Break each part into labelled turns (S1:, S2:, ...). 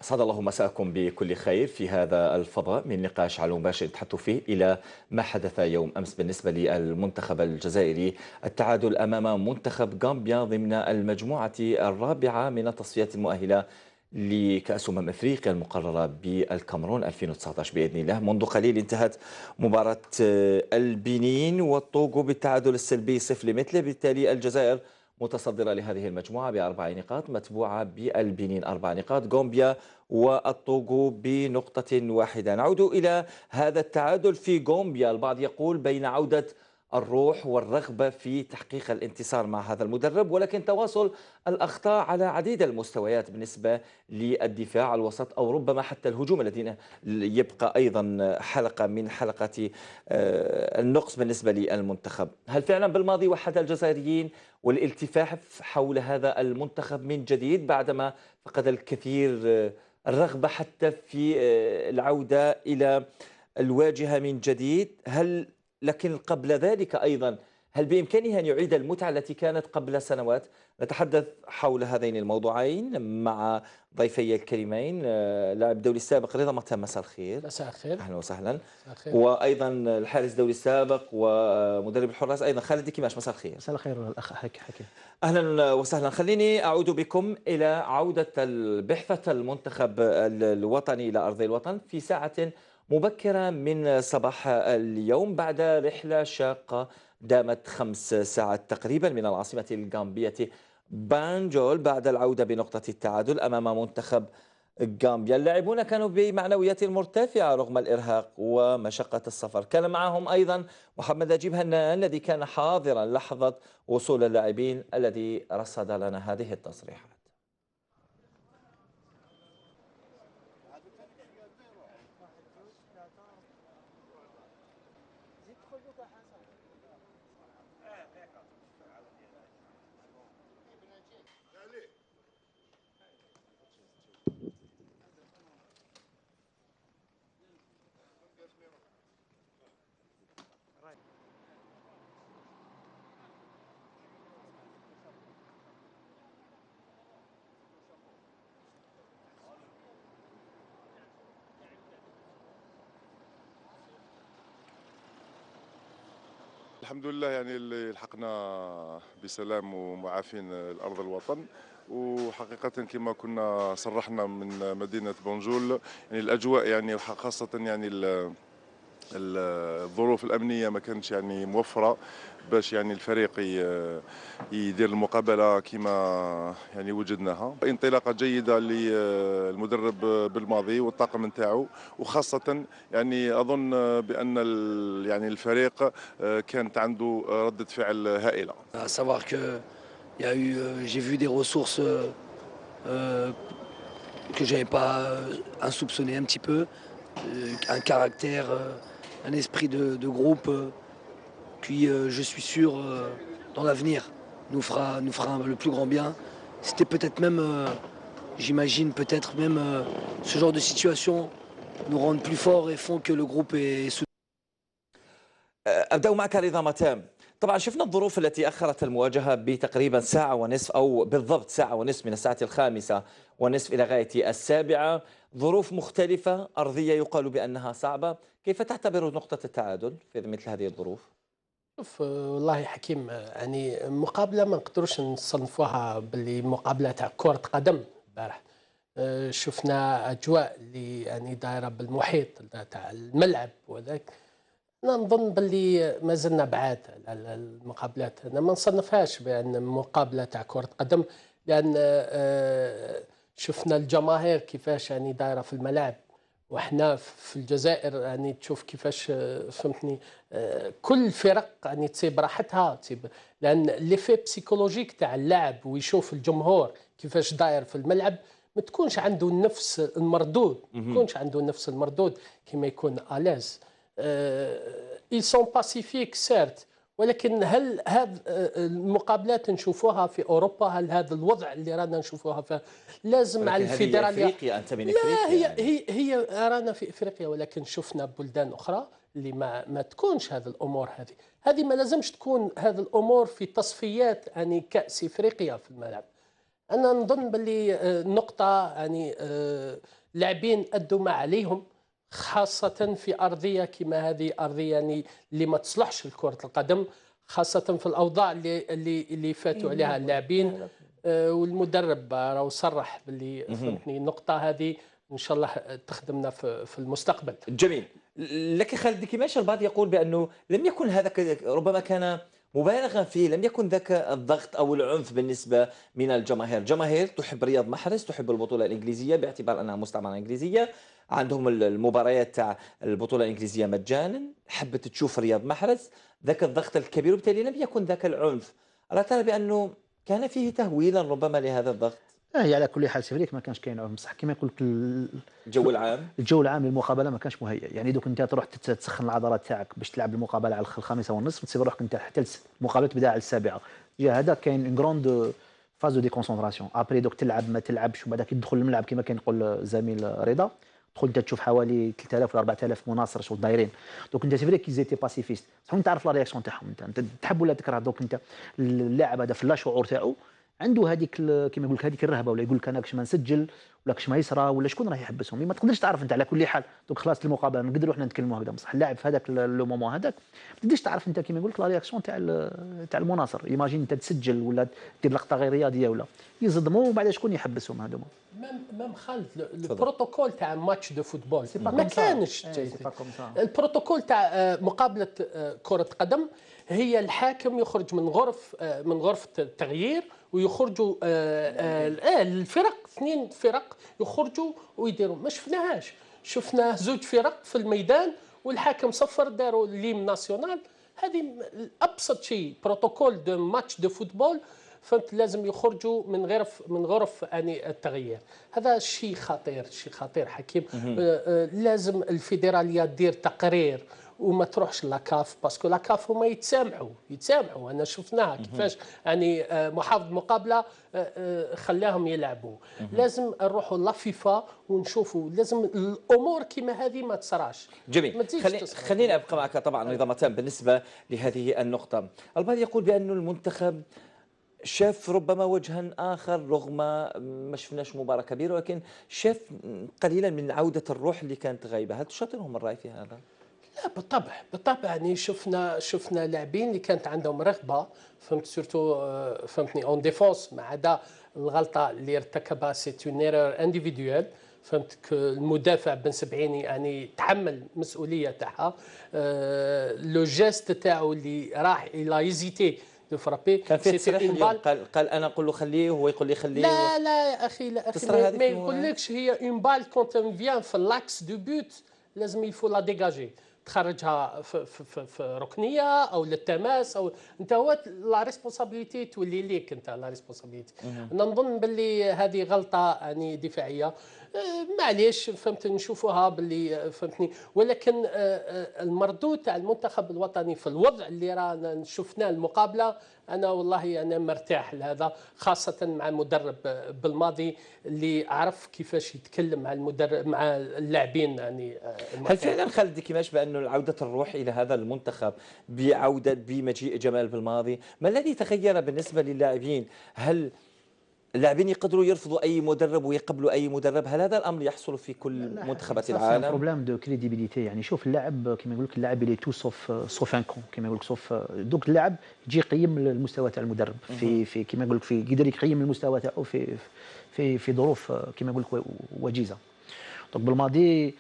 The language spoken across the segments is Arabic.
S1: أسعد الله مساءكم بكل خير في هذا الفضاء من نقاش على مباشر نتحدث فيه إلى ما حدث يوم أمس بالنسبة للمنتخب الجزائري. التعادل أمام منتخب غامبيا ضمن المجموعة الرابعة من التصفيات المؤهلة لكأس أفريقيا المقررة بالكاميرون 2019 بإذن الله. منذ قليل انتهت مباراة البنين والطوغو بالتعادل السلبي 0-0. بالتالي الجزائر متصدرة لهذه المجموعة بأربع نقاط، متبوعة بالبنين أربع نقاط، غامبيا والطوغو بنقطة واحدة. نعود إلى هذا التعادل في غامبيا. البعض يقول بين عودة الروح والرغبة في تحقيق الانتصار مع هذا المدرب، ولكن تواصل الأخطاء على عديد المستويات بالنسبة للدفاع، الوسط، أو ربما حتى الهجوم الذين يبقى أيضا حلقة من حلقة النقص بالنسبة للمنتخب. هل فعلا بالماضي وحد الجزائريين والالتفاف حول هذا المنتخب من جديد بعدما فقد الكثير الرغبة حتى في العودة إلى الواجهة من جديد؟ لكن قبل ذلك أيضا هل بإمكانه أن يعيد المتعة التي كانت قبل سنوات؟ نتحدث حول هذين الموضوعين مع ضيفي الكريمين، لاعب الدولي السابق رضا متام، مساء الخير.
S2: مساء الخير.
S1: أهلا وسهلا.
S2: مساء الخير.
S1: وأيضا الحارس الدولي السابق ومدرب الحراس أيضا خالد ديكيماش، مساء الخير.
S2: مساء الخير الأخ حكيم.
S1: أهلا وسهلا. خليني أعود بكم إلى عودة بعثة المنتخب الوطني إلى أرض الوطن في ساعة مبكرة من صباح اليوم بعد رحلة شاقة دامت 5 ساعات تقريبا من العاصمة الغامبية بانجول بعد العودة بنقطة التعادل أمام منتخب غامبيا. اللاعبون كانوا بمعنويات مرتفعة رغم الإرهاق ومشقة السفر. كان معهم أيضا محمد نجيب هنان الذي كان حاضرا لحظة وصول اللاعبين، الذي رصد لنا هذه التصريحات.
S3: الحمد لله يعني اللي لحقنا بسلام ومعافين الأرض الوطن. وحقيقة كما كنا صرحنا من مدينة بنجول، يعني الأجواء يعني خاصة يعني الظروف الأمنية ما كانتش يعني موفرة باش يعني الفريق يدير المقابلة كما يعني وجدناها. انطلاقة جيدة للمدرب بالماضي والطاقم نتاعو، وخاصة يعني أظن بأن يعني الفريق كانت عنده ردة فعل هائلة.
S4: À savoir que il y a eu, j'ai vu des ressources que j'avais pas insoupçonné un petit peu, un caractère, un esprit de groupe qui, je suis sûr, dans l'avenir, nous fera le plus grand bien. C'était peut-être même, j'imagine, peut-être même ce genre de situation nous rendent plus forts et font que le groupe est soudé.
S1: أبدأ معك رضا متام. طبعا شفنا الظروف التي أخرت المواجهة بتقريبا ساعة ونصف، أو بالضبط ساعة ونصف، من الساعة 5:30 إلى غاية 7. ظروف مختلفة، أرضية يقال بأنها صعبة. كيف تعتبر نقطة التعادل في مثل هذه الظروف؟
S2: شوف والله حكيم، يعني مقابلة ما نقدروش نصنفوها باللي مقابلة تاع كرة قدم. البارح شفنا أجواء اللي يعني دايرة بالمحيط تاع الملعب وذاك. أنا نظن باللي ما زلنا بعاد على المقابلات. أنا ما نصنفهاش بأن مقابلة تاع كرة قدم، لأن شفنا الجماهير كيفاش يعني دايرة في الملعب، وإحنا في الجزائر يعني تشوف كيفاش، فهمتني، كل الفرق يعني تصيب راحتها، تصيب لأن ليفي بسيكولوجيك تاع اللاعب ويشوف الجمهور كيفاش داير في الملعب، ما تكونش عنده نفس المردود، ما تكونش عنده نفس المردود كما يكون ألاز. ils sont pacifiques certes، ولكن هل هذه المقابلات نشوفوها في اوروبا؟ هل هذا الوضع اللي رانا نشوفوها لازم على الفيدراليه؟
S1: افريقيا، انت من
S2: لا،
S1: افريقيا.
S2: هي رانا في افريقيا، ولكن شفنا بلدان اخرى اللي ما تكونش هذه الامور. هذه ما لازمش تكون هذه الامور في تصفيات يعني كاس افريقيا في الملعب. انا نظن باللي النقطه يعني لاعبين ادوا ما عليهم، خاصه في ارضيه كما هذه، ارضيه يعني اللي ما تصلحش لكره القدم، خاصه في الاوضاع اللي فاتوا عليها اللاعبين. والمدرب راهو صرح باللي فهمتني النقطه هذه ان شاء الله تخدمنا في المستقبل.
S1: جميل. لكن خالد كيماش البعض يقول بأنه لم يكن هذا ربما كان مبالغا فيه، لم يكن ذاك الضغط أو العنف بالنسبة من الجماهير. الجماهير تحب رياض محرز، تحب البطولة الإنجليزية باعتبار أنها مستعمرة إنجليزية، عندهم المباريات تاع البطولة الإنجليزية مجانا، حبت تشوف رياض محرز، ذاك الضغط الكبير، وبالتالي لم يكن ذاك العنف. ألا ترى بأنه كان فيه تهويلا ربما لهذا الضغط؟
S5: هي على كل حال سيفريك ما كانش كاين بصح كما يقول لك
S1: الجو العام،
S5: الجو العام للمقابله ما كانش مهيئ. يعني دوك انت تروح تسخن العضلات تاعك باش تلعب المقابله على الخامسه والنصف، تسيب روحك انت حتى المقابله تبدا على السابعه. جا هذا كاين اون غروند فاز دو كونسونطراسيون. ابري دوك تلعب ما تلعبش، وبعد كي تدخل الملعب كما كان يقول زميل رضا، تدخل انت تشوف حوالي 3000 ولا 4000 مناصر شو دايرين. دوك انت سيفريك كي زيتي باسيفيست، شحال انت عارف لا رياكسيون تاعهم، انت تحب ولا تكره. دوك انت اللاعب هذا في لا شعور تاعو عنده هذيك كما يقول لك هذيك الرهبه، ولا يقول لك انا كش ما نسجل ولا كش ما يصرى ولا شكون راه يحبسهم. ما تقدرش تعرف انت على كل حال. دوك خلاص المقابله نقدروا احنا نتكلموا هكذا، بصح اللاعب في هذاك لو مومون هذاك ما تقدرش تعرف انت كما يقول لك لا رياكسيون تاع المناصر. ايماجين انت تسجل ولا دير لقطه غير رياضيه ولا يصدموا، وبعد شكون يحبسهم هذوما.
S2: ميم خالد البروتوكول تاع ماتش دو فوتبول ما كانش البروتوكول تاع مقابله كره قدم هي الحاكم يخرج من غرفه التغيير، ويخرجوا الفرق 2 فرق يخرجوا ويديروا. ما شفناهاش، شفنا 2 فرق في الميدان والحاكم صفر، داروا ليم ناسيونال. هذه ابسط شيء، بروتوكول دو ماتش دو فوتبول، فهمت؟ لازم يخرجوا من غرف يعني التغيير. هذا شيء خطير حكيم. لازم الفيدراليه دير تقرير وما تروحش لاكاف، باسكو لاكاف هما يتسامحوا. انا شفناها كيفاش يعني محافظ مقابله خلاهم يلعبوا. لازم نروحوا لافيفا ونشوفوا، لازم الامور كما هذه ما تصراش.
S1: جميل. خليني ابقى معك طبعا نظام تام بالنسبه لهذه النقطه. البعض يقول بأن المنتخب شاف ربما وجها آخر، رغم ما شفناش مباراة كبيرة، ولكن شاف قليلا من عودة الروح اللي كانت غايبة. هل تشاطرهم الرأي في هذا؟
S2: لا بالطبع يعني شفنا لاعبين اللي كانت عندهم رغبه، فهمت؟ سورتو فهمتني اون ديفونس، ما عدا الغلطه اللي ارتكبها سيت اون ايرور انديفيدويل، فهمت؟ المدافع بن سبعيني يعني تحمل المسؤوليه تاعها. لو جيست تاعو اللي راح الى ايزيتي دو فرابي،
S1: كان في تصريح اليوم قال انا نقول له خليه وهو يقول لي خليه.
S2: لا يا اخي ما يقولكش هي اون بال كونت فيان في لاكس دو بوت، لازم يفو لا ديجاجي، تخرجها في ركنيه او للتماس، او انت هو لا ريسبونسابيلتي تولي ليك انت لا ريسبونسابيلتي. نظن باللي هذه غلطه يعني دفاعيه، معليش فهمت، نشوفوها باللي فهمتني. ولكن المردود تاع المنتخب الوطني في الوضع اللي رانا شفناه المقابله، انا والله انا مرتاح لهذا، خاصه مع المدرب بالماضي اللي عرف كيفاش يتكلم مع المدرب مع اللاعبين يعني.
S1: هل فعلا خالد كيماش بأنه عودة الروح إلى هذا المنتخب بمجيء جمال بالماضي، ما الذي تغير بالنسبة للاعبين؟ هل اللاعبين يقدروا يرفضوا اي مدرب ويقبلوا اي مدرب؟ هل هذا الامر يحصل في كل منتخبات العالم؟
S5: بروبليم دو كريديبيليتي. يعني شوف اللاعب كما يقول لك اللاعب اللي تو سوف ان كون، كما يقول لك سوف دوك اللاعب يجي يقيم المستوى تاع المدرب في كما يقول لك يقدر يقيم المستوى تاعو في ظروف كما يقول لك وجيزه. دونك بالماضي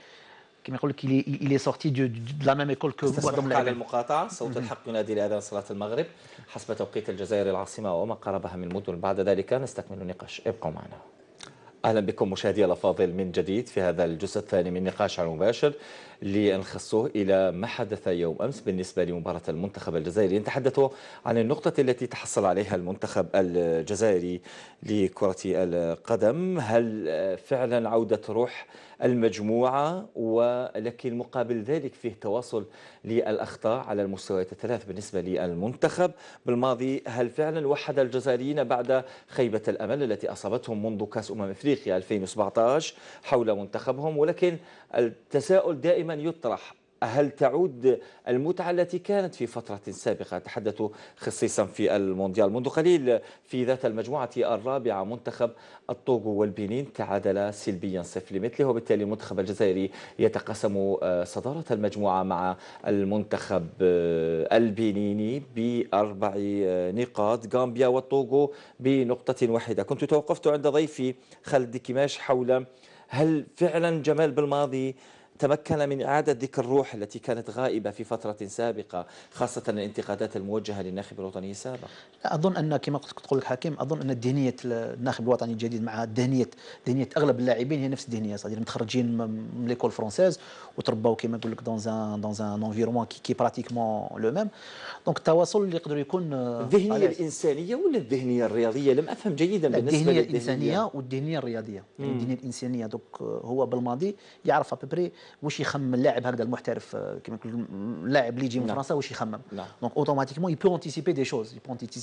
S5: كما يقول لك il est sorti de la même école que
S1: vous. على المقاطعة صوت الحق ينادي لأذان صلاة المغرب حسب توقيت الجزائر العاصمة وما قربها من مدن. بعد ذلك نستكمل النقاش، ابقوا معنا. أهلا بكم مشاهدي الأفاضل من جديد في هذا الجزء الثاني من نقاش على المباشر لنخصه إلى ما حدث يوم أمس بالنسبة لمباراة المنتخب الجزائري. نتحدث عن النقطة التي تحصل عليها المنتخب الجزائري لكرة القدم. هل فعلا عودة روح المجموعة، ولكن مقابل ذلك فيه تواصل للأخطاء على المستويات الثلاث بالنسبة للمنتخب بالماضي؟ هل فعلا وحد الجزائريين بعد خيبة الأمل التي أصابتهم منذ كأس أفريقيا 2017 حول منتخبهم؟ ولكن التساؤل دائما يطرح، هل تعود المتعة التي كانت في فترة سابقة؟ أتحدث خصيصا في المونديال. منذ قليل في ذات المجموعة الرابعة منتخب الطوغو والبنين تعادل سلبيا 0-0، وبالتالي المنتخب الجزائري يتقاسم صدارة المجموعة مع المنتخب البنيني ب4 نقاط، غامبيا والطوغو بنقطة واحدة. كنت توقفت عند ضيفي خالد دكيماش حول هل فعلا جمال بالماضي تمكن من إعادة ذيك الروح التي كانت غائبة في فترة سابقة، خاصة الانتقادات الموجهة للناخب الوطني السابق.
S5: لا اظن ان كما قلت تقول لك حكيم، اظن ان ذهنيه الناخب الوطني الجديد مع ذهنيه اغلب اللاعبين هي نفس الذهنيه، صدير متخرجين من ليكول فرونسيز وتربوا كما نقول لك دون ان انفيرمون كي براتيكمون لو ميم. دونك التواصل اللي يقدر يكون
S1: الذهنية الإنسانية ولا الذهنية الرياضية؟ لم أفهم جيدا بالنسبة
S5: الذهنيه
S1: للذهنية
S5: الانسانيه والذهنيه الرياضيه. يعني الذهنيه الانسانيه دوك هو بالماضي يعرف ابري واش يخمم اللاعب هكذا المحترف، كما نقول اللاعب اللي يجي من فرنسا واش يخمم. دونك اوتوماتيكمون يبو انتيسيبي دي شوز،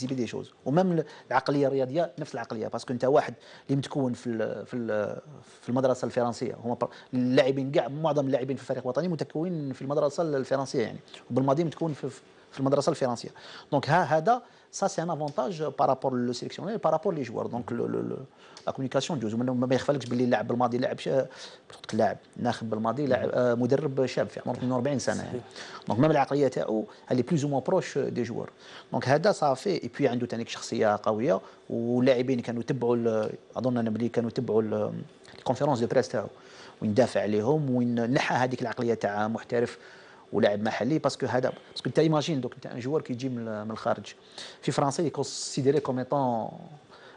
S5: دي شوز. ومام العقليه الرياضيه نفس العقليه، باسكو انت واحد اللي متكون في المدرسه الفرنسيه، هما اللاعبين كاع معظم اللاعبين في الفريق الوطني متكونين في المدرسه الفرنسيه يعني، وبالماضي متكون في المدرسه الفرنسيه. دونك هذا ça c'est un avantage par rapport le sélectionneur par rapport les joueurs. donc la communication جوج ما يخفالكش باللي اللاعب بالماضي لاعب لاعب ناخب بالماضي لاعب مدرب شاب في عمره 42 سنه يعني. دونك ميم العقليه تاعو اللي بلوز او مون بروش دي جوار. دونك هذا صافي اي بي عنده ثاني شخصيه قويه، واللاعبين كانوا يتبعوا اظن انا ملي كانوا يتبعوا الكونفيرونس دو بريس تاعو وين دافع عليهم وين نحى هذيك العقليه تاع محترف ولاعب محلي. باسكو انت ايماجين دوك انت ان جوار كيجي من الخارج في فرنسا يكونسيديري كوم ايطون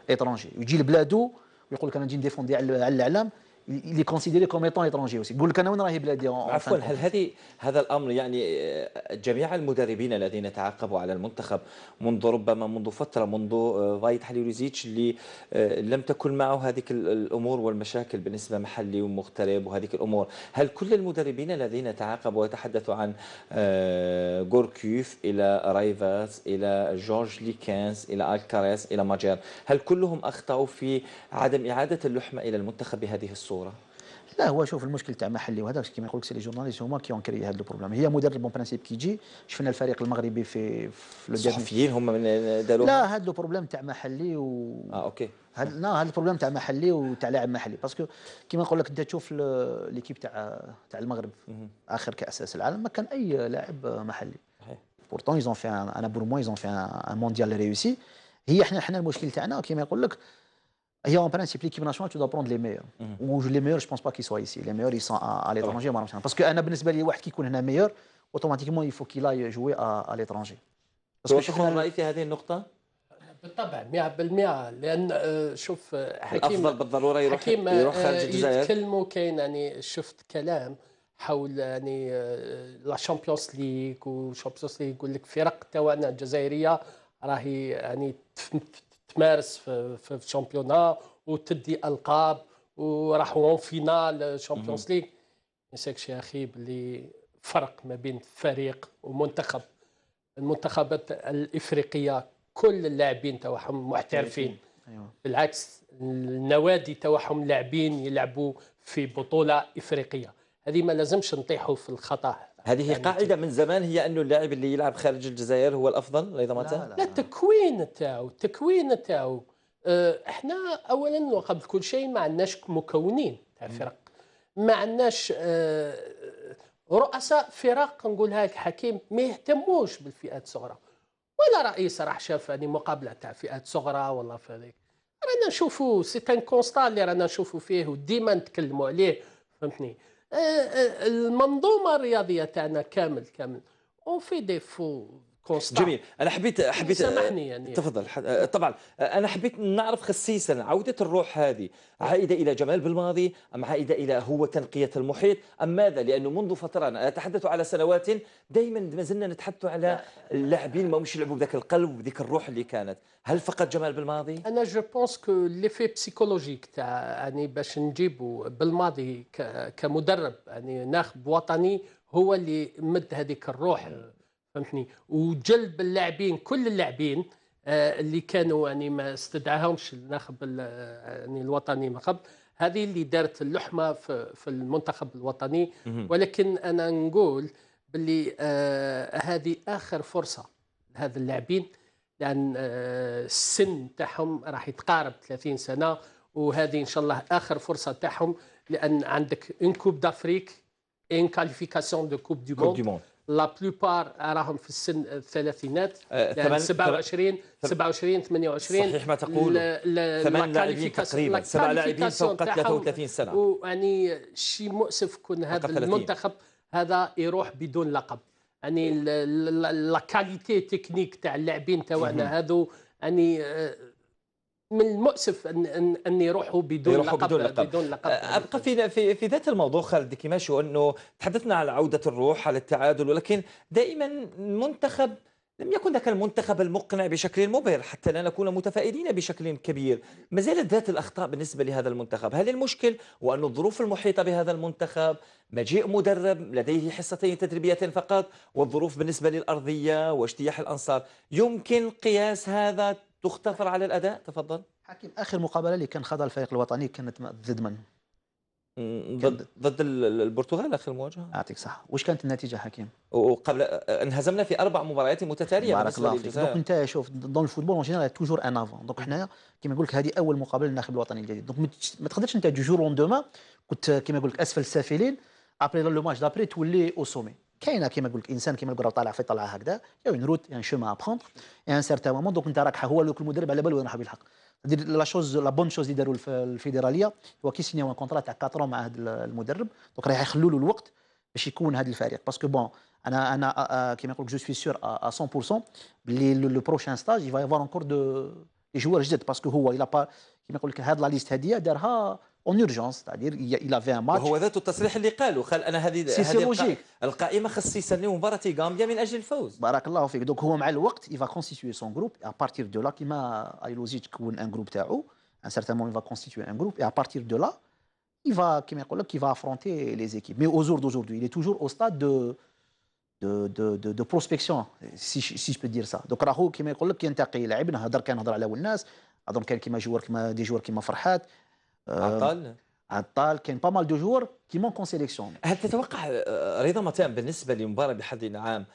S5: ايترونجي، ويجي لبلادو ويقول لك انا نجي نديفوندي على العلم، اللي كونسيديري كوم ايطون ايترونجي اوسي، يقول لك انا وين راهي بلادي.
S1: عفوا، هل هذا الامر يعني جميع المدربين الذين تعاقبوا على المنتخب منذ فتره، منذ فايت حليلوزيتش اللي لم تكن معه هذه الامور والمشاكل بالنسبه محلي ومغترب وهذه الامور، هل كل المدربين الذين تعاقبوا ويتحدثوا عن غوركيف الى رايفاز الى جورج ليكانز الى الكاريس الى ماجير، هل كلهم اخطاوا في عدم اعاده اللحمه الى المنتخب بهذه الصوره؟
S5: لا هو شوف المشكل تاع محلي، وهذا كيما يقول لك سي لي جورناليست هما كي اون كري هذا البروبليم. هي مدرب بون برانسيب كيجي، شفنا الفريق المغربي في
S1: الصحفيين هما من داروا.
S5: لا هذا البروبليم تاع محلي
S1: اوكي.
S5: هذا البروبليم تاع محلي وتاع لاعب محلي، باسكو كيما نقول لك انت تشوف ليكيب تاع المغرب اخر كاس العالم ما كان اي لاعب محلي. بورتون ايزون في انا بور موا ايزون في ان مونديال ريوسي. هي احنا المشكل تاعنا كيما يقول لك هي en principe l'équipe nationale tu dois prendre les meilleurs. Ou les meilleurs je pense pas qu'ils soient ici. Les meilleurs ils sont à l'étranger parce que انا بالنسبه لي واحد كيكون هنا meilleur automatiquement il faut qu'il aille jouer à l'étranger.
S1: توافقون الرأي في هذه النقطة؟
S2: بالطبع 100%. لان شوف حكيم
S1: الافضل بالضروره يروح خارج الجزائر.
S2: يتكلموا كاين يعني شفت كلام حول يعني لا شامبيونز ليغ وشامبيونز ليغ، يقول لك فرق تاعنا الجزائريه راهي يعني تمارس في الشامبيونا وتدي القاب وراحوا اون فينال شامبيونز ليغ. ما نساكش يا اخي باللي فرق ما بين فريق ومنتخب. المنتخبات الافريقيه كل اللاعبين تاعهم محترفين. بالعكس النوادي تاعهم لاعبين يلعبوا في بطوله افريقيه. هذه ما لازمش نطيحوا في الخطا.
S1: هذه يعني قاعده من زمان، هي انه اللاعب اللي يلعب خارج الجزائر هو الافضل اذا ما
S2: لا التكوين تاعو احنا اولا وقبل كل شيء ما عندناش مكونين تاع فرق، ما عندناش رؤساء فرق نقولها لك حكيم ما يهتموش بالفئات الصغرى، ولا رئيس راح شاف يعني مقابله تاع فئات صغرى ولا في هذيك. رانا نشوفوا سي ان كونستا اللي رانا نشوفوا فيه وديما نتكلموا عليه، فهمتني. المنظومه الرياضيه تاعنا كامل اون في ديفو كونستا.
S1: جميل. انا حبيت
S2: سامحني يعني
S1: تفضل. طبعا انا حبيت نعرف خصيصا عوده الروح هذه عائده الى جمال بالماضي ام عائده الى هو تنقيه المحيط ام ماذا؟ لانه منذ فتره انا اتحدث على سنوات دائما ما زلنا نتحدث على اللاعبين ما مش يلعبوا بذاك القلب وبذيك الروح اللي كانت. هل فقط جمال بالماضي؟
S2: انا جو بونس كو ليفي بسيكولوجيك تاع يعني باش نجيبوا بالماضي كمدرب يعني ناخب وطني هو اللي مد هذيك الروح، فهمتني، وجلب اللاعبين كل اللاعبين اللي كانوا يعني ما استدعاهمش الناخب يعني الوطني من قبل. هذه اللي دارت اللحمه في المنتخب الوطني. ولكن انا نقول باللي هذه اخر فرصه لهذا اللاعبين، لان السن تاعهم راح يتقارب 30 سنه، وهذه ان شاء الله اخر فرصه تاعهم، لان عندك اون كوب دافريك ان كاليفيكاسيون دو كوب دو موند. لا بلوبار راهم في السن الثلاثينات، 27 28.
S1: صحيح ما تقول، 8 لاعبين تقريبا، 7 لاعبين فوق 33 سنه،
S2: ويعني شيء مؤسف كون هذا المنتخب هذا يروح بدون لقب. يعني لا كاليتي تكنيك تاع اللاعبين تاعنا هذو، يعني من المؤسف ان يروحوا بدون لقب.
S1: ابقى في ذات الموضوع خالد دكيماش، وانه تحدثنا على عوده الروح، على التعادل، ولكن دائما المنتخب لم يكن ذاك المنتخب المقنع بشكل مبهر حتى لا نكون متفائلين بشكل كبير. ما زالت ذات الاخطاء بالنسبه لهذا المنتخب. هل المشكل وان الظروف المحيطه بهذا المنتخب، مجيء مدرب لديه حصتين تدريبيتين فقط، والظروف بالنسبه للارضيه واجتياح الانصار، يمكن قياس هذا تختفر على الاداء؟ تفضل
S5: حكيم. اخر مقابله اللي كان خاضها الفريق الوطني كانت ضد من؟
S1: ضد البرتغال اخر مواجهه.
S5: يعطيك صح. واش كانت النتيجه حكيم؟
S1: وقبل انهزمنا في 4 مباريات متتاليه.
S5: بارك الله فيك. دونك انت شوف دون الفوتبول اون جينيرال توجور ان افون. دونك حنايا كيما نقول لك هذه اول مقابله للناخب الوطني الجديد. دونك ما تقدرش انت دو جور اون دوما كنت كيما نقول لك اسفل السافلين، ابري لو ماتش دابري تولي او سومي. كاينه كيما نقول لك انسان كيما نقول طالع في طلعه هكذا، يا اون روت ان شومان ابخوندر ان سارتان مومون. دونك انت راك هو المدرب على باله وين راح بالحق. لا شوز لا بون شوز اللي داروا في الفيدراليه هو كي سينيو ان كونترا تاع 4 مع هذا المدرب. دونك راح يخلوا له الوقت باش يكون هذا الفريق. باسكو بون انا كيما نقول لك جو سوي سور 100% بلي لو بروشان ستاج يفا يفوار انكور دو لي جوار جدد. باسكو هو الى با كيما نقول لك هاد لا ليست هذه دارها اون اورجونس، تادير الى في ان ماتش.
S1: وهو ذات التصريح اللي قالوا قال انا هذه القائمه خص يسني مباراه غامبيا من اجل الفوز.
S5: بارك الله فيك. دونك هو مع الوقت يفا كونستيتوي سون جروب ا بارتير دو لا كيما ايلوزيتش كون ان جروب تاعو ان سارتان مون يفا كونستيتوي ان جروب ا بارتير دو لا يفا كيما يقول لك يفا افرونتي لي زيكيب. مي او جور دوجوردي il est toujours au stade de prospection si je peux dire ça. دونك راهو كيما يقول لك ينتقي لاعب. كان هضر على الناس، اظن كان كيما جوار كيما دي جوار كيما فرحات عطال، كاين با مال دو جوار كي مون كون سيليكسيون.
S1: هل تتوقع رضا متام بالنسبه لمباراه بحد عام،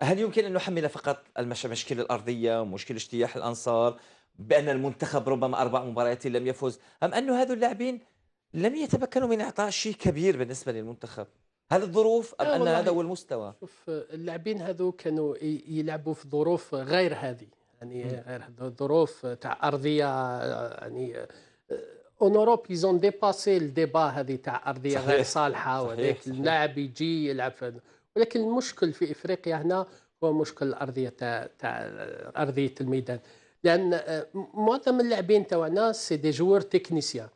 S1: هل يمكن ان نحمل فقط المشكله الارضيه ومشكله اجتياح الانصار بان المنتخب ربما 4 مباريات لم يفوز، ام انه هذو اللاعبين لم يتمكنوا من اعطاء شيء كبير بالنسه للمنتخب؟ هل الظروف ام ان هذا هو المستوى؟
S2: شوف اللاعبين هذو كانوا يلعبوا في ظروف غير هذه، يعني غير ظروف تاع ارضيه، يعني اون اوروب ايزون ديباسي الديبا هذه تاع ارضيه غير صالحه، وهذاك اللاعب يجي يلعب في. ولكن المشكل في افريقيا هنا هو مشكل الارضيه تاع ارضيه الميدان، لان معظم اللاعبين تاعنا سي دي جوور تكنيسيان.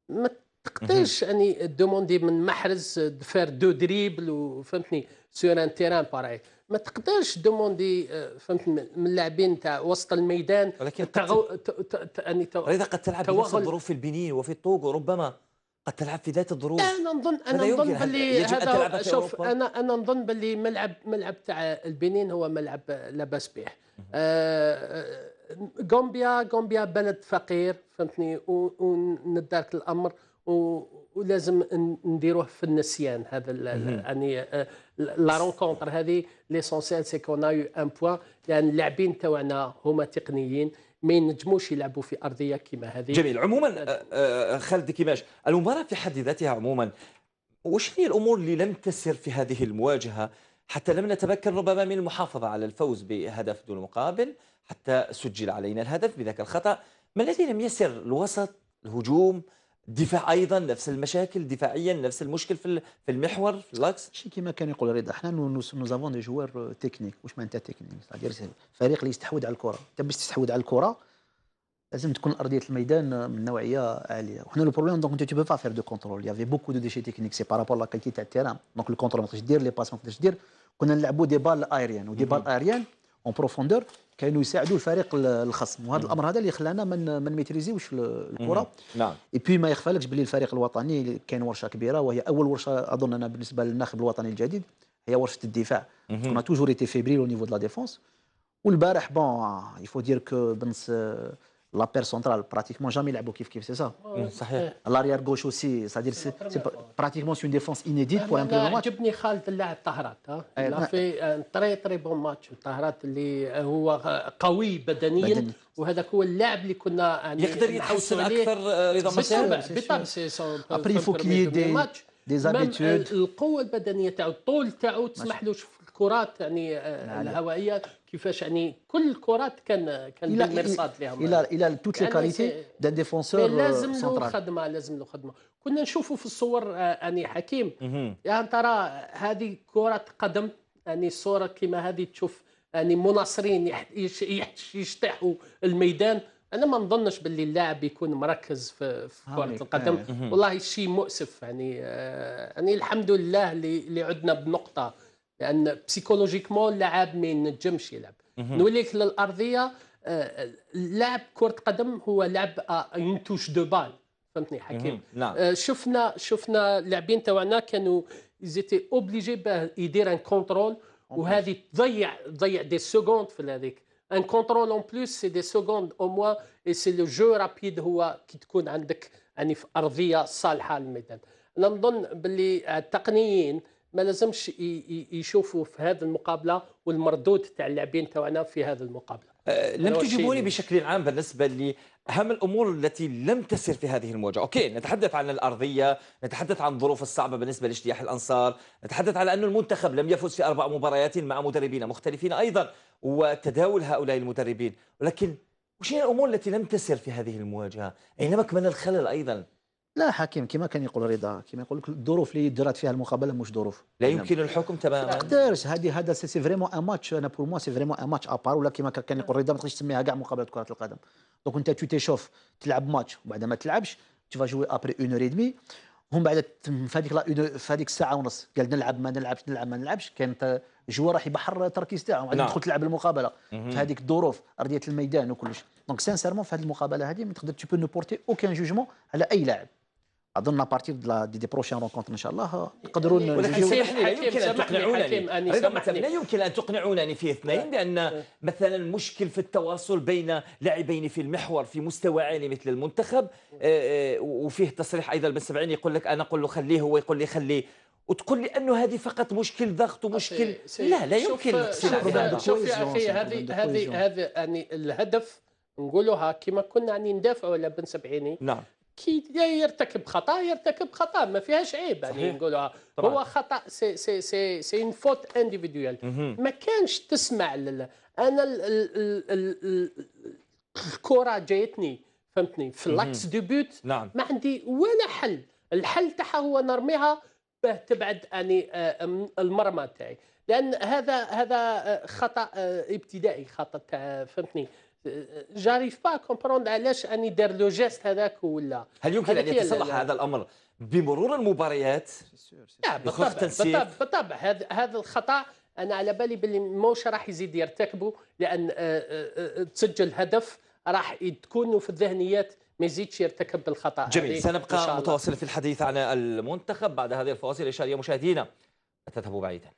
S2: ما تقدرش يعني دوموندي من محرز فير دو دريبل وفهمتني سور ان تيران باراي. ما تقدرش دوموندي فهمتني من اللاعبين تاع وسط الميدان.
S1: ولكن يعني اذا قد تلعب بنفس الظروف في البنين وفي الطوغو، ربما قد تلعب في ذات الظروف.
S2: انا نظن باللي هذا شوف انا نظن باللي ملعب تاع البنين هو ملعب لاباس به. غامبيا بلد فقير فهمتني، وندارك الامر ولازم نديروه في النسيان. هذا يعني لا رونكونتر هذه ليسونسيال سي كون ا يو ان بوين، لان اللاعبين تاعنا هما تقنيين ما ينجموش يلعبوا في ارضيه كما هذه.
S1: جميل. عموما خالد دكيماش، المباراه في حد ذاتها عموما وش هي الامور اللي لم تسر في هذه المواجهه حتى لم نتمكن ربما من المحافظه على الفوز بهدف دون مقابل، حتى سجل علينا الهدف بذاك الخطا؟ ما الذي لم يسر؟ الوسط، الهجوم، الدفاع ايضا نفس المشاكل دفاعيا، نفس المشكل في المحور في اللاكس.
S5: شي كما كان يقول رضا، احنا نوزافون دي جوار تكنيك. واش معناتها تكنيك؟ فريق اللي يستحوذ على الكره. انت باش تستحوذ على الكره لازم تكون ارضيه الميدان من نوعيه عاليه. وحنا لو بروبليم دونك انت تو با فير دو كونترول، يافي بوكو دو ديشي تكنيك سي بارابور لا كاليتي تاع التيران. دونك لو كونترول ما تقدرش دير، لي باس ما تقدرش دير. كنا نلعبوا دي بال ايريان ودي بال ايريان اون بروفوندور كانوا يساعدوا الفريق الخصم، وهذا الامر هذا اللي خلانا من ميتريزيوش الكره.
S1: نعم.
S5: اي بي ما يخفالكش باللي الفريق الوطني كاين ورشه كبيره، وهي اول ورشه اظن انا بالنسبه للناخب الوطني الجديد هي ورشه الدفاع. كنا توجور ايتي فيبريل او نيفو دو لا ديفونس. والبارح بون يفو دير كو بنس لابير سونترال براتيكمون جامي يلعبوا كيف سي سا.
S1: صحيح.
S5: لاريير غوش اوسي سادير سي براتيكمون سي اون ديفونس انيديت بور ان
S2: انا
S5: بلو ماتش.
S2: عجبني خالد اللاعب طهرات لا في ان تري بون ماتش طهرات اللي هو قوي بدنيا وهذاك هو اللاعب اللي كنا يعني
S1: يقدر يتحسن اكثر رضا مسير.
S2: بالطبع سي
S5: ابري فو كلي دي زابيتود
S2: القوه البدنيه تاعو الطول تاعو تسمح له في الكرات يعني الهوائيه كيفاش يعني كل الكرات كان بالمرصاد لهم
S5: الى توت لي كاليتي دان ديفونسور
S2: لازم له
S5: سنترال.
S2: خدمه لازم له خدمه. كنا نشوفوا في الصور يعني حكيم يعني ترى هذه كره قدم يعني الصوره كما هذه تشوف يعني مناصرين يشطحوا الميدان. انا ما نظنش باللي اللاعب يكون مركز في كره القدم. والله شيء مؤسف يعني يعني الحمد لله اللي عدنا بنقطه لان بسيكولوجيكمون اللاعب ما ينجمش يلعب. نوليك للارضيه لاعب كره قدم هو لعب اون توش دو بال فهمتني حكيم.
S1: نعم.
S2: شفنا اللاعبين تاعنا كانوا زيتي اوبليجي باه يدير ان كونترول وهذه تضيع دي سكوند في هذيك ان كونترول اون بلوس سي دي سكوند او موا اي سي لو جو رابيد هو كي تكون عندك يعني في ارضيه صالحه للميدان. انا نظن باللي التقنيين ما لازمش يشوفوا في هذه المقابله والمردود تاع اللاعبين تاعنا في هذه المقابله.
S1: لم تجيبوني بشكل عام بالنسبه لأهم الأمور التي لم تسر في هذه المواجهة. أوكي، نتحدث عن الأرضية، نتحدث عن الظروف الصعبة بالنسبة لاجتياح الأنصار، نتحدث على أن المنتخب لم يفز في 4 مباريات مع مدربين مختلفين أيضا وتداول هؤلاء المدربين. ولكن وش هي الأمور التي لم تسر في هذه المواجهة؟ أين مكمن الخلل أيضا؟
S5: لا حكيم كما كان يقول رضا، كما يقول لك الظروف اللي درات فيها المقابله مش ظروف
S1: لا يمكن الحكم تماما.
S5: ما تقدرش هذا سي فريمون ان ماتش. انا بور موا سي فريمون ان ماتش ابار. ولا كما كان يقول رضا ما تقدرش تسميها كاع مقابله كره القدم. دونك انت تو تيشوف تلعب ماتش وبعد ما تلعبش تو جوي ابري 1 اور ديمي. هم بعد في هذيك الساعه ونص قال نلعب ما نلعبش نلعب ما نلعبش. كان الجوار راح يبحر التركيز تاعهم بعد تدخل تلعب المقابله في هذيك الظروف ارضيه الميدان وكلش. دونك سانسيرمون في هذه المقابله هذه ما تقدر تو بو نو بورتي اوكان جوجمون على اي لاعب. اظن بارتي دي بروشين رونكونتر ان شاء الله يقدرون.
S1: ولكن لا يمكن ان تقنعونني ايضا مثلا لا يمكن ان تقنعونني في اثنين بان مثلا مشكل في التواصل بين لاعبين في المحور في مستوى عالي مثل المنتخب. وفيه تصريح ايضا بن سبعين يقول لك انا اقول له خليه هو يقول لي خليه وتقول لي انه هذه فقط مشكل ضغط ومشكل. لا يمكن الاقتناع بهذا.
S2: شوف يا اخي هذه يعني الهدف نقولوها كما كنا يعني ندافعوا على بن سبعيني.
S1: نعم.
S2: كي يرتكب خطا ما فيهاش عيب يعني نقولها هو خطا سي اون فوت انديفيدوال. ما كانش تسمع انا الكره جايتني فهمتني في لاكس دو بوت.
S1: نعم.
S2: ما عندي ولا حل. الحل تاعها هو نرميها باه تبعد يعني المرمى تاعي لان هذا خطا ابتدائي خطا تاع فهمتني. جاريف با كومبروند علاش اني دار لو جيست هذاك ولا.
S1: هل يمكن ان يتصلح هذا الامر بمرور المباريات؟
S2: بالطبع هذا الخطا انا على بالي باللي موش راح يزيد يرتكبه لان تسجل هدف راح تكون في الذهنيات ما يزيدش يرتكب الخطا.
S1: جميل. سنبقى متواصل في الحديث عن المنتخب بعد هذه الفواصل. إشارة مشاهدينا لا تذهبوا بعيدا.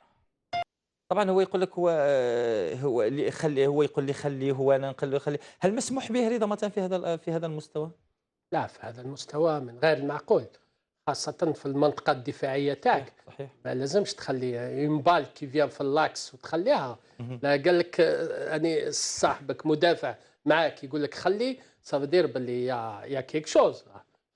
S1: طبعا هو يقول لك هو اللي خليه هو يقول لي خليه هو انا نقول له خليه. هل مسموح به رضا مثلا في هذا المستوى؟
S2: لا في هذا المستوى من غير المعقول خاصة في المنطقة الدفاعية تاعك.
S1: صحيح. ما
S2: لازمش تخلي يمبال كي فيان في اللاكس وتخليها. لا قال لك يعني صاحبك مدافع معاك يقول لك خلي صافدير باللي يا كيك شوز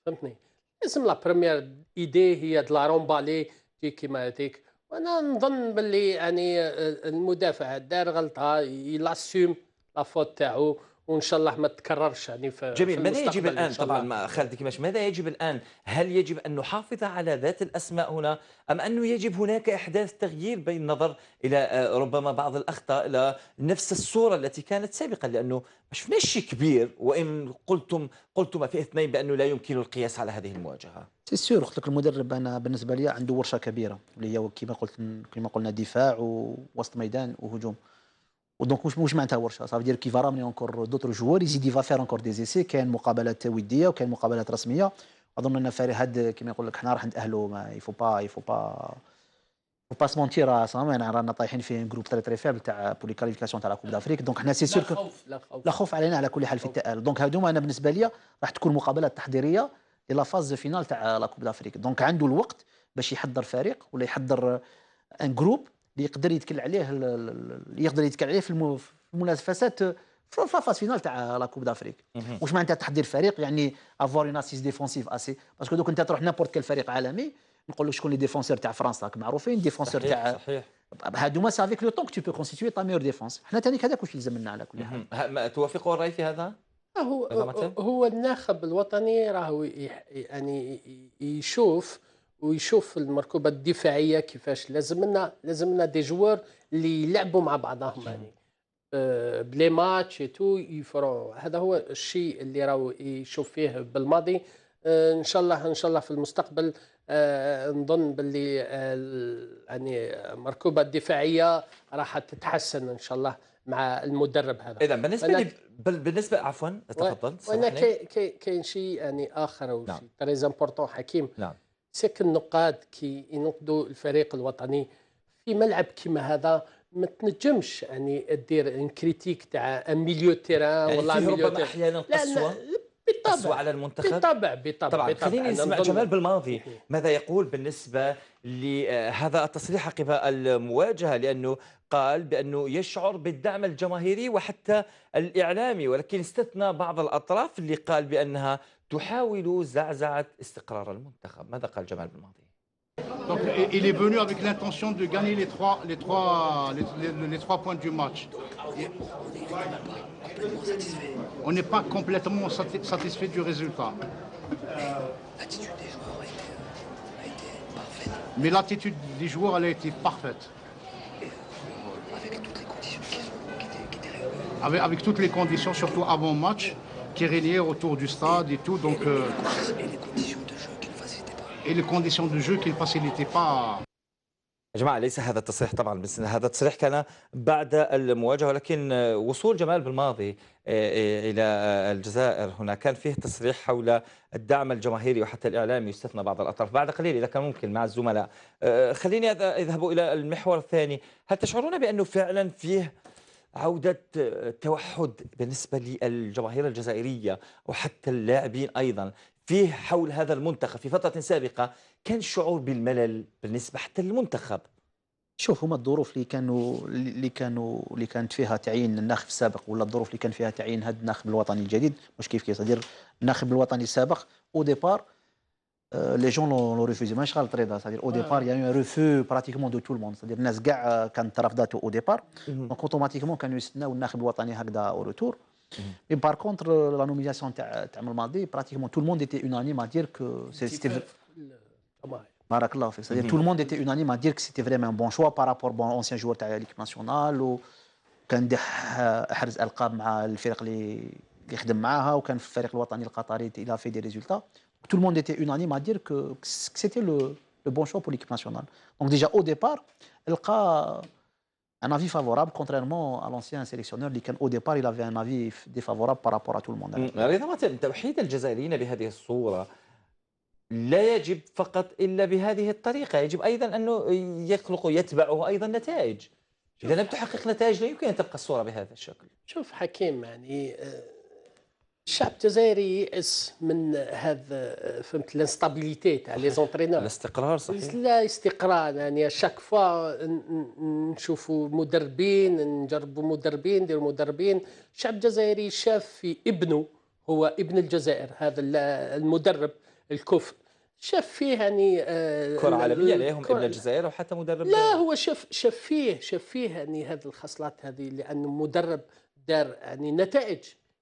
S2: فهمتني. لازم لا بريمير ايدي هي د لا رومبالي تي كيما هذيك. وانا نظن باللي يعني المدافع دار غلطه يلاسيوم لا فوت تاعو وان شاء الله ما تكررش يعني في
S1: جميل.
S2: في
S1: ماذا يجب الان طبعا
S2: ما
S1: خالد كيماش ماذا يجب الان؟ هل يجب ان نحافظ على ذات الاسماء هنا ام انه يجب هناك احداث تغيير بين النظر الى ربما بعض الاخطاء الى نفس الصوره التي كانت سابقا لانه ما شفناش شيء كبير وان قلتم في اثنين بانه لا يمكن القياس على هذه المواجهه.
S5: سي سور قلت لك المدرب انا بالنسبه لي عنده ورشه كبيره اللي هي كما قلنا دفاع ووسط ميدان وهجوم. ودونك واش معناتها ورشه صافي دير كي فا رامني اونكور دوطر جوار يزيد يفا فير اونكور دي زيسي. كاين مقابلات وديه وكاين مقابلات رسميه. اظن ان فريق هاد كما يقول لك حنا راح نتاهلوا ما يفو با با سمونتير رانا طايحين في جروب تري فابل تاع بولي كاليفيكاسيون تاع لا كوب دافريك. دونك حنا سي
S2: لا
S5: سور
S2: خوف لا خوف
S5: لا خوف علينا على كل حال في التأهل. دونك هذوما انا بالنسبه لي راح تكون مقابلات تحضيريه الى فاز فينال تاع لا كوب دافريك. دونك عنده الوقت باش يحضر فريق ولا يحضر ان جروب اللي يقدر يتكل عليه يقدر يتكل عليه في المنافسات في فاز فينال تاع لا كوب دافريك. واش معناتها تحضير فريق؟ يعني افوار اون اسيس ديفونسيف اسي، باسكو دوك انت تروح نابورت كل فريق عالمي نقول لك شكون لي ديفونسور تاع فرنسا معروفين، ديفونسور تاع
S1: صحيح.
S5: هادوما سا افيك لو طون tu peux constituer ta meilleure défense. حنا ثاني هذاك واش يلزم لنا على كل حال.
S1: توافقوا الرأي في هذا؟
S2: هو
S1: هذا مثلا؟
S2: هو الناخب الوطني راهو يعني ويشوف المركوبه الدفاعيه كيفاش لازم لنا دي جوار اللي يلعبوا مع بعضهم يعني بلي ماتش تو يفرون. هذا هو الشيء اللي راهو يشوف فيه بالماضي. ان شاء الله في المستقبل نظن باللي يعني المركوبه الدفاعيه راح تتحسن ان شاء الله مع المدرب هذا.
S1: اذا بالنسبه عفوا تفضل.
S2: وانا كاين شيء يعني اخر او
S1: نعم.
S2: شيء تري امبورطون حكيم.
S1: نعم.
S2: سيك النقاد كي ينقدوا الفريق الوطني في ملعب كيما هذا ما تنجمش يعني دير ان كريتيك تاع ان ميليو تيران
S1: يعني
S2: والله
S1: فيه
S2: ميليو
S1: ربما احيانا قسوه
S2: بالطبع
S1: على المنتخب.
S2: بالطبع
S1: خليني نسمع جمال بالماضي ماذا يقول بالنسبة لهذا التصريح عقب المواجهة، لأنه قال بأنه يشعر بالدعم الجماهيري وحتى الإعلامي، ولكن استثنى بعض الأطراف اللي قال بأنها تحاول زعزعة استقرار المنتخب. ماذا قال جمال بالماضي؟
S6: Donc, il est venu avec l'intention de gagner les trois points du match. On n'est pas complètement satisfait du résultat.
S4: L'attitude des joueurs a été parfaite.
S6: Mais l'attitude des joueurs, elle a été parfaite.
S4: Avec toutes les conditions qui étaient réunies.
S6: Avec toutes les conditions, surtout avant match, qui régnaient autour du stade et tout. Donc,
S4: Et les conditions de jeu qui ne facilitaient pas.
S6: Et les conditions de jeu qui ne facilitaient pas.
S1: يا جماعة ليس هذا التصريح طبعا، بس هذا التصريح كان بعد المواجهة، ولكن وصول جمال بالماضي إلى الجزائر هنا كان فيه تصريح حول الدعم الجماهيري وحتى الإعلامي، يستثنى بعض الأطراف. بعد قليل إذا كان ممكن مع الزملاء خليني أذهب إلى المحور الثاني. هل تشعرون بأنه فعلا فيه عودة توحد بالنسبة للجماهير الجزائرية وحتى اللاعبين أيضا فيه حول هذا المنتخب؟ في فترة سابقة كان شعور بالملل بالنسبة حتى للمنتخب.
S5: شوف هما الظروف اللي كانت فيها تعيين الناخب السابق ولا الظروف اللي كان فيها تعيين هذا الناخب الوطني الجديد مش كيف صدير الناخب الوطني السابق او ديبار لي جون لو ريفوزي ماشي غلط رضا صدير او ديبار يعني ريفو براتيكمون دو تو الموند صدير الناس كاع كانت رافضاته او ديبار دونك اوتوماتيكمون كانوا يستناو الناخب الوطني هكذا او روتور. مي بار كونتر لا نوميناسيون تاع الماضي براتيكمون تو الموند ايتي اونانيم ا دير كو سيتي بارك الله فيك. C'est-à-dire tout le monde était unanime à dire que c'était vraiment un bon choix par rapport bon ancien joueur تاع l'équipe nationale وكان احرز القاب مع الفرق اللي يخدم معاها وكان في الفريق الوطني القطري il a fait des résultats. Tout le monde était unanime à dire que c'était le bon choix pour l'équipe nationale. Donc déjà au départ لقى un avis favorable contrairement à l'ancien sélectionneur اللي كان au départ il avait un avis défavorable par rapport à tout le monde.
S1: رضا توحيد الجزائريين بهذه الصورة لا يجب فقط إلا بهذه الطريقة، يجب أيضا أنه يتبعه أيضا نتائج. إذا لم تحقق نتائج لا يمكن أن تبقى الصورة بهذا الشكل.
S2: شوف حكيم يعني الشعب الجزائري يئس من هذا فهمت الانستابيليتي تاع لي زونترينور.
S1: الاستقرار صحيح.
S2: لا استقرار يعني شاك فوا نشوفوا مدربين نجربوا مدربين نديروا مدربين. الشعب الجزائري شاف في ابنه هو ابن الجزائر هذا المدرب الكفر شاف فيه يعني
S1: كرة عالمية لهم ابن الجزائر وحتى مدرب.
S2: لا هو شاف فيه يعني هذه الخصلات هذه لأنه مدرب دار يعني نتائج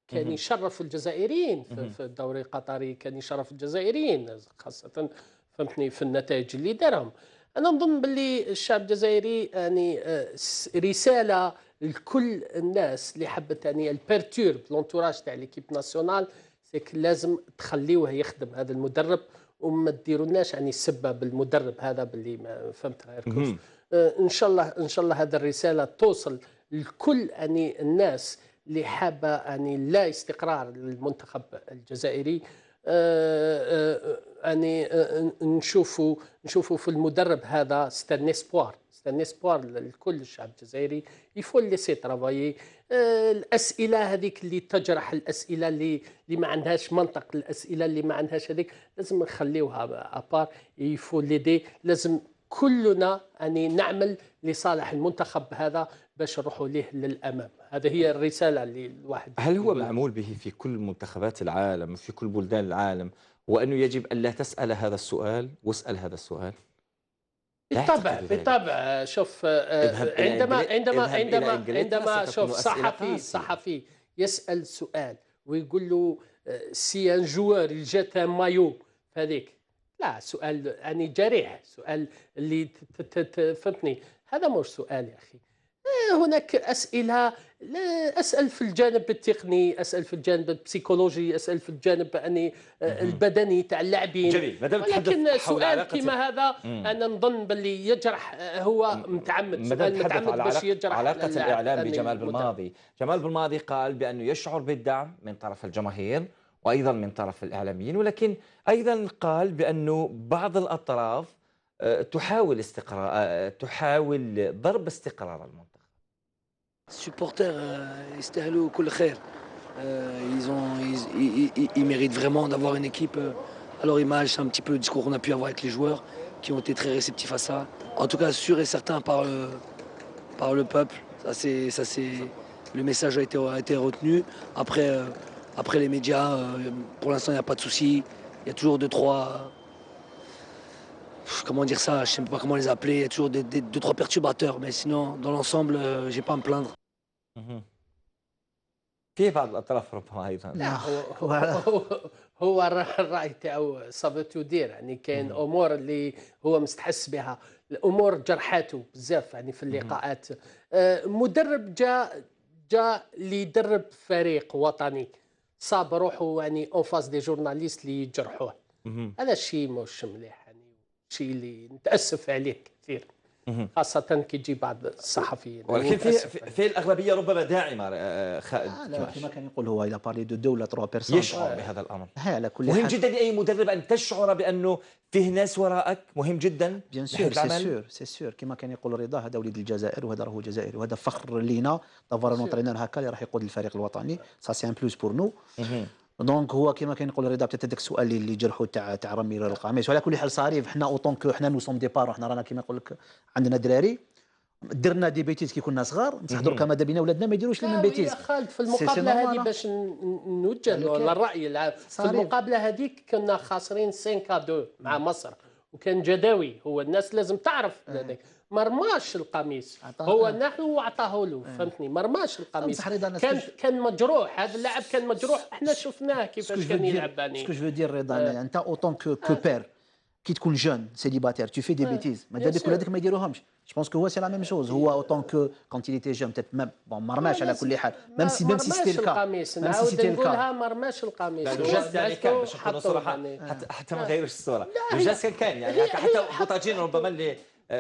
S2: كان يشرف الجزائريين في الدوري القطري كان يشرف الجزائريين خاصة فهمتني في النتائج اللي دارهم. أنا نظن باللي الشعب الجزائري يعني رسالة لكل الناس اللي حبت يعني البيرتور لونتوراج تاع ليكيب ناسيونال لازم تخليوه يخدم هذا المدرب وما ديرولناش يعني السبه بالمدرب هذا باللي ما فهمت غير كيف. ان شاء الله هذه الرساله توصل لكل يعني الناس اللي حابه يعني لا استقرار للمنتخب الجزائري. يعني نشوفوا في المدرب هذا سي ان اسبوار، سي ان اسبوار لكل الشعب الجزائري. يفو ليسي ترافايي. الاسئله هذيك اللي تجرح، الاسئله اللي ما عندهاش منطق، الاسئله اللي ما عندهاش هذيك لازم نخليوها ابار. يفو ليدي، لازم كلنا يعني نعمل لصالح المنتخب هذا باش نروحوا ليه للامام. هذه هي الرساله اللي الواحد
S1: هل هو
S2: يقولها.
S1: معمول به في كل منتخبات العالم في كل بلدان العالم، وأنه يجب ألا تسأل هذا السؤال واسأل هذا السؤال؟ لا
S2: بالطبع
S1: أعتقد ذلك.
S2: بالطبع. شوف
S1: اذهب إلى إنجلترا
S2: شوف
S1: ستكون أسئلة قاسية.
S2: صحفي يسأل سؤال ويقول له سي ان جوار جات ان مايو هذيك، لا سؤال يعني جريح، سؤال اللي فهمتني، هذا مش سؤال يا أخي. هناك أسئلة، لا أسأل في الجانب التقني، أسأل في الجانب البسيكولوجي، أسأل في الجانب يعني البدني تاع اللاعبين.
S1: جميل. ما دام
S2: ولكن
S1: تحدث حول
S2: سؤال
S1: علاقة
S2: كما هذا أنا نظن باللي يجرح، هو متعمد،
S1: ما دام
S2: سؤال
S1: تحدث
S2: متعمد
S1: على
S2: باش يجرح
S1: علاقة
S2: اللاعب
S1: الإعلام
S2: يعني
S1: بجمال
S2: المدرب.
S1: بالماضي. جمال بالماضي قال بأنه يشعر بالدعم من طرف الجماهير وأيضا من طرف الإعلاميين، ولكن أيضا قال بأنه بعض الأطراف تحاول تحاول ضرب استقرار المنتخب.
S4: supporters يستاهلوا كل خير. Ils méritent vraiment d'avoir une équipe à leur image. C'est un petit peu le discours qu'on a pu avoir avec les joueurs qui ont été très réceptifs à ça. En tout cas, sûr et certain par le peuple. Ça, c'est, le message a été retenu. Après les médias, pour l'instant, il n'y a pas de souci. Il y a toujours deux, trois. Comment dire ça, je ne sais pas comment les appeler. Il y a toujours deux, trois perturbateurs. Mais sinon, dans l'ensemble, j'ai pas à me plaindre.
S1: في بعض الأطراف ربما أيضا.
S2: لا هو الرأي تاعو صابت يدير، يعني كاين امور اللي هو مستحس بها، الامور جرحاته بزاف يعني في اللقاءات. مدرب جاء اللي يدرب فريق وطني، صاب روحه يعني اون فاس دي جورناليست اللي يجرحوه. هذا الشيء مش مليح، يعني شيء اللي نتاسف عليه كثير، خاصة كي تجي بعض الصحفيين.
S1: ولكن في الأغلبية ربما داعمة.
S5: لا كما كان يقول هو إلى بارلي دو ولا تروا بيرسون
S1: يشعر بهذا الأمر.
S5: على كل
S1: مهم
S5: حال
S1: جدا لأي مدرب أن تشعر بأنه فيه ناس وراءك، مهم جدا.
S5: بيان سور سي سور كما كان يقول رضا، هذا وليد الجزائر وهذا راهو جزائري وهذا فخر لينا دافوار نونترينور هكا اللي راح يقود الفريق الوطني. سا سي ان بلوس بور نو. دونك هو كما كان يقول رضا بتاع هذاك السؤال اللي جرحوا تاع رمي القميص. وعلى كل حال صاري حنا اوطون كو حنا نو سوم دي بار، حنا رانا كما يقول لك عندنا دراري درنا دي بيتيز كي كنا صغار، بصح دركا ماذا بينا ولادنا ما يديروش لي من بيتيز.
S2: يا خالد في المقابله هذه باش نوجه للراي العام، في المقابله هذيك كنا خاسرين 5-2 مع مصر، وكان جداوي هو الناس لازم تعرف هذاك ما رماش القميص، هو نحن اعطاه له، فهمتني، ما رماش القميص، كان مجروح، هذا اللاعب كان مجروح، احنا شفناه كيفاش كان يلعب. يعني
S5: سكو جو دير رضا، انت اوطون كو بير كي تكون جون سيليباتير tu fais des bêtises، ماذا بك ولادك ما يديروهمش. جو بونس كو هو سي لا ميم شوز. هو اوطون كو كونت il était jeune peut-être بون ما رماش على كل حال، ميم سي سيتي الكا،
S2: نعاود نقولها ما رماش القميص.
S1: الجاس يعني كان باش نكونوا صراحه، حتى ما نغيروش الصوره، الجاس كان يعني حتى بوطاجين ربما اللي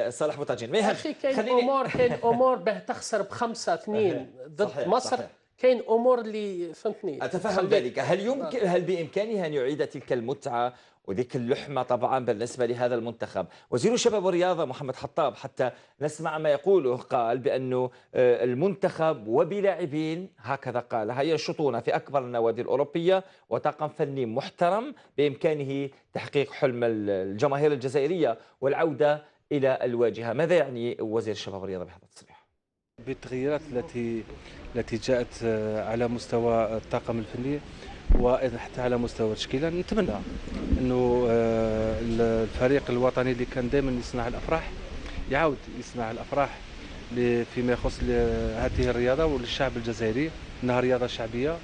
S1: صالح بوطاجين ما يهمش.
S2: كاين امور باه تخسر ب5-2 ضد مصر، كاين امور اللي فهمتني
S1: اتفهم ذلك. هل بامكانه ان يعيد تلك المتعه وذيك اللحمه طبعا بالنسبه لهذا المنتخب؟ وزير الشباب والرياضه محمد حطاب، حتى نسمع ما يقوله، قال بانه المنتخب وبلاعبين هكذا قال ينشطون في اكبر النوادي الاوروبيه وطاقم فني محترم بامكانه تحقيق حلم الجماهير الجزائريه والعوده الى الواجهه. ماذا يعني وزير الشباب والرياضه بهذا التصريح؟
S7: بالتغييرات التي جاءت على مستوى الطاقم الفني وايضا حتى على مستوى التشكيله، نتمنى انه الفريق الوطني اللي كان دائما يصنع الافراح يعاود يصنع الافراح فيما يخص هذه الرياضه وللشعب الجزائري، انها رياضه شعبيه.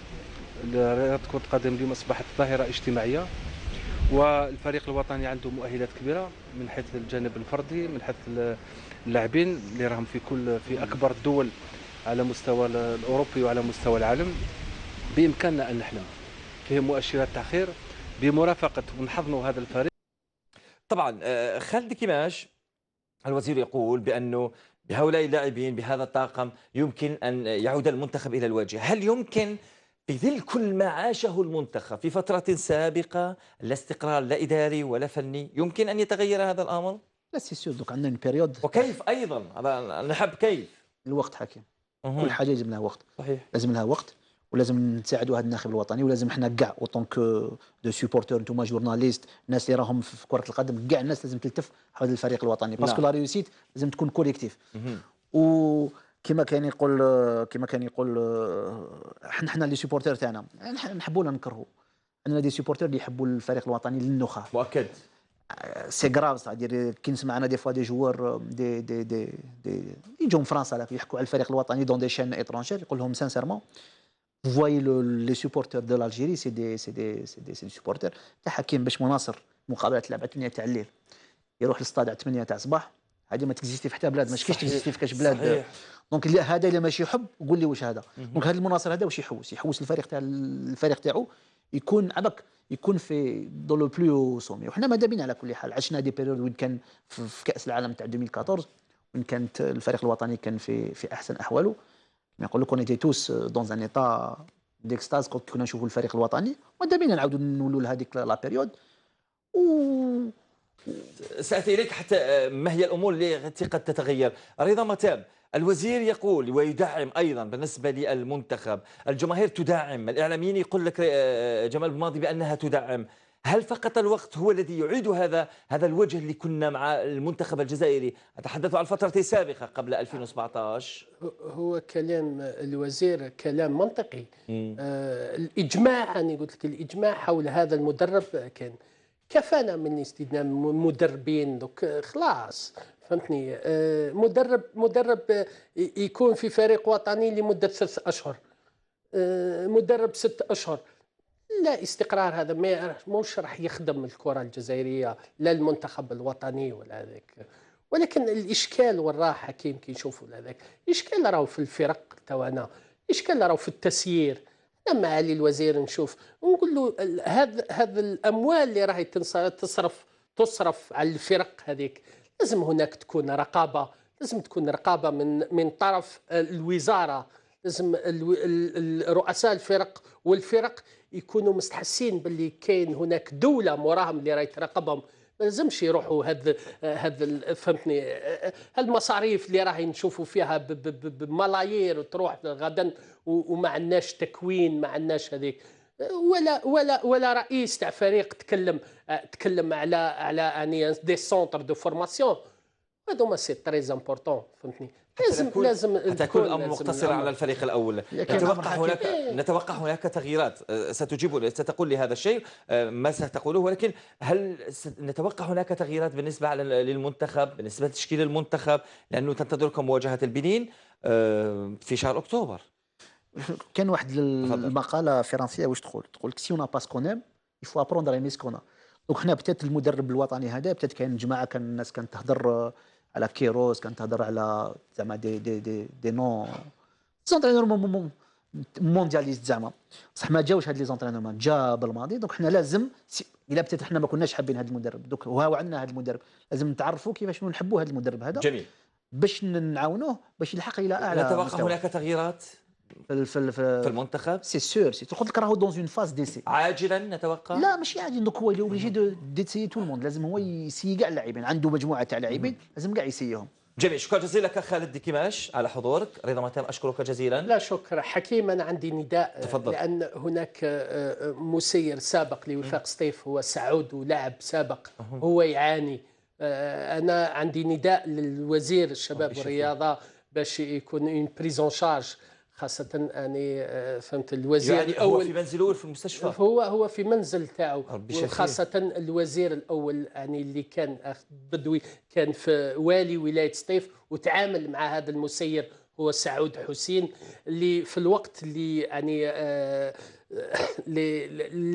S7: رياضه كره القدم اليوم اصبحت ظاهره اجتماعيه، والفريق الوطني عنده مؤهلات كبيره من حيث الجانب الفردي، من حيث اللاعبين اللي راهم في اكبر الدول على مستوى الاوروبي وعلى مستوى العالم. بامكاننا ان نحلم، فيه مؤشرات تاخير بمرافقه ونحضنوا هذا الفريق.
S1: طبعا خالد كيماش الوزير يقول بانه بهؤلاء اللاعبين بهذا الطاقم يمكن ان يعود المنتخب الى الواجهه. هل يمكن في ظل كل ما عاشه المنتخب في فترة سابقة، لا استقرار لا إداري ولا فني، يمكن أن يتغير هذا الأمر؟
S5: لا سي سور دوك عندنا بيريود.
S1: وكيف أيضا؟ هذا نحب كيف.
S5: الوقت حكيم.
S1: أها.
S5: كل حاجه يلزم لها وقت.
S1: صحيح.
S5: لازم لها وقت، ولازم نساعدوا هذا الناخب الوطني، ولازم حنا كاع اوطونك دو سيبورتور، نتوما جورناليست، الناس اللي راهم في كره القدم، كاع الناس لازم تلتف حول الفريق الوطني، باسكو لا ريوسيت لازم تكون كوليكتيف. وكما كان يقول حنا لي سيبورتور تاعنا نحبوا ولا نكرهوا، عندنا دي سيبورتور اللي يحبوا الفريق الوطني للنخاع.
S1: مؤكد.
S5: سي غراف، صادير كي نسمع انا دي فوا دي جوار دي يجوا من فرنسا لا يحكوا على الفريق الوطني دون دي شين ايترونجير، يقول لهم سانسيرمون vous voyez les supporters de l'Algérie c'est des supporters تاع حكيم. باش مناصر مقابله تلعب على 8 تاع الليل يروح للستاد على 8 تاع الصباح، هذه ما تكزيستي في حتى بلاد، ما كاينش تكزيستي في كاش بلاد. دونك هذا اللي ماشي يحب قول لي واش هذا. دونك هذا المناصر هذا واش يحوس الفريق تاعو يكون عبك، يكون في دو لو بلو سومي. وحنا ماذا بينا على كل حال عشنا دي بيريود وين كان في كاس العالم تاع 2014 وين كانت الفريق الوطني كان في احسن احواله. يقول لك اونيتي توس دون ان ايتا ديكستاز كنا نشوفوا الفريق الوطني، ماذا بينا نعاودوا نولوا لهذيك لا بيريود.
S1: سأتي إليك حتى ما هي الأمور التي قد تتغير. رضا متاب، الوزير يقول ويدعم أيضا بالنسبة للمنتخب، الجماهير تدعم، الإعلاميين يقول لك جمال بماضي بأنها تدعم. هل فقط الوقت هو الذي يعيد هذا الوجه اللي كنا مع المنتخب الجزائري؟ أتحدث عن الفترة السابقة قبل 2017.
S2: هو كلام الوزير كلام منطقي. الإجماع، أنا قلت لك الإجماع حول هذا المدرب كان كفانا من استخدام مدربين دوك خلاص فهمتني. مدرب يكون في فريق وطني لمدة 3 أشهر، مدرب 6 أشهر، لا استقرار. هذا مش راح يخدم الكرة الجزائرية لا المنتخب الوطني ولا هذاك. ولكن الإشكال والراحة حكيم كي نشوفوا هذاك الإشكال راهو في الفرق تاعنا، الإشكال راهو في التسيير. أنا معالي الوزير نشوف ونقول له هذا الأموال اللي راهي تصرف على الفرق هذيك، لازم هناك تكون رقابة، لازم تكون رقابة من طرف الوزارة. لازم رؤساء الفرق والفرق يكونوا مستحسين باللي كاين هناك دولة موراهم اللي راهي تراقبهم. ما لازمش يروحوا هذا فهمتني المصاريف اللي راهي نشوفوا فيها بملايير وتروح غدا وما عندناش تكوين، ما عندناش هذيك ولا رئيس تاع فريق تكلم على اني دي سونتر دو فورماسيون. هذوما سي تري امبورطون فهمتني. لازم
S1: تكون الامر مقتصرا على الفريق الاول. نتوقع هناك تغييرات. ستقول لي هذا الشيء ما ستقوله، ولكن هل نتوقع هناك تغييرات بالنسبه للمنتخب، بالنسبه لتشكيل المنتخب، لانه تنتظركم مواجهه البنين في شهر اكتوبر؟
S5: كان واحد المقاله فرنسيه واش تقول سي اون با سكونيم يفو ابروندر ايمي سكونا. دونك حنا بدات المدرب الوطني هذا بدات كاين جماعه كان الناس كانت تهضر على كيروس، كانت تهضر على زعما دي نون زونترينور موندياليست زعما، بصح ما جاوش هاد لي زونترينور جا بالماضي. دونك حنا لازم الا بدات حنا ما كناش حابين هذا المدرب، دوك هو عندنا هذا المدرب، لازم نتعرفوا كيفاش نحبوا هذا المدرب هذا.
S1: جميل.
S5: باش نعاونوه باش يلحق الى اعلى
S1: نتوقع
S5: مستوى.
S1: هناك تغييرات في المنتخب.
S5: سي سور قلت لك راهو دون اون فاز ديسي.
S1: عاجلا نتوقع؟
S5: لا ماشي عاجل. دوك هو اللي اوبليجي ديسي تو الموند، لازم هو يسيي كاع اللاعبين، عنده مجموعه تاع لاعبين لازم كاع يسييهم.
S1: جميل. شكرا جزيلا لك خالد دكماش على حضورك. رضا متاب أشكرك جزيلا.
S2: لا شكر حكيم. أنا عندي نداء.
S1: تفضل.
S2: لأن هناك مسير سابق لوفاق سطيف هو سعود ولاعب سابق هو يعاني. أنا عندي نداء للوزير الشباب والرياضة باش يكون اون بريزون شارج، خاصة أني فهمت الوزير
S1: يعني
S2: الأول
S1: هو في منزله في المستشفى،
S2: هو في منزل تاعو، وخاصة الوزير الأول يعني اللي كان بدوي كان في والي ولاية سطيف وتعامل مع هذا المسير هو سعود حسين، اللي في الوقت اللي يعني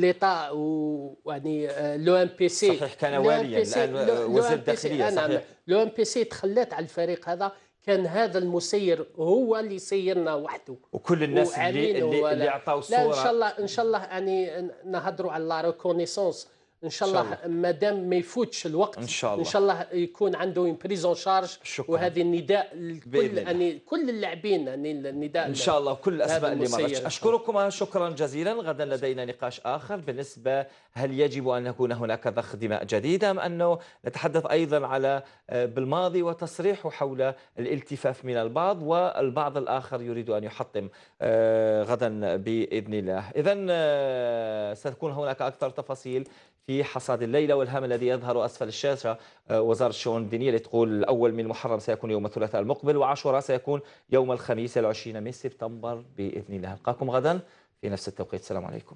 S2: ليطا ويعني لو ام بي سي
S1: صحيح كان واليا الآن وزير الداخلية. صحيح
S2: لو ام بي سي تخلات على الفريق هذا، كان هذا المسير هو اللي سيرنا وحده،
S1: وكل الناس اللي عطاو الصورة.
S2: لا ان شاء الله يعني نهضروا على لا ريكونيسونس ان شاء الله مادام ما يفوتش الوقت
S1: ان شاء الله
S2: ان شاء الله يكون عنده بريزون شارج.
S1: شكرا.
S2: وهذه النداء لكل يعني كل اللاعبين، يعني النداء
S1: ان شاء الله كل الاسماء اللي مرت.
S2: المسير.
S1: اشكركم شكرا جزيلا. غدا لدينا نقاش اخر بالنسبه هل يجب ان يكون هناك ضخ دماء جديده ام انه نتحدث ايضا على بالماضي وتصريح حول الالتفاف من البعض، والبعض الاخر يريد ان يحطم غدا باذن الله. اذا ستكون هناك اكثر تفاصيل في حصاد الليلة والهام الذي يظهر أسفل الشاشة. وزارة الشؤون الدينية اللي تقول الأول من محرم سيكون يوم الثلاثاء المقبل، وعاشوراء سيكون يوم الخميس 20 من سبتمبر بإذن الله. ألقاكم غدا في نفس التوقيت. السلام عليكم.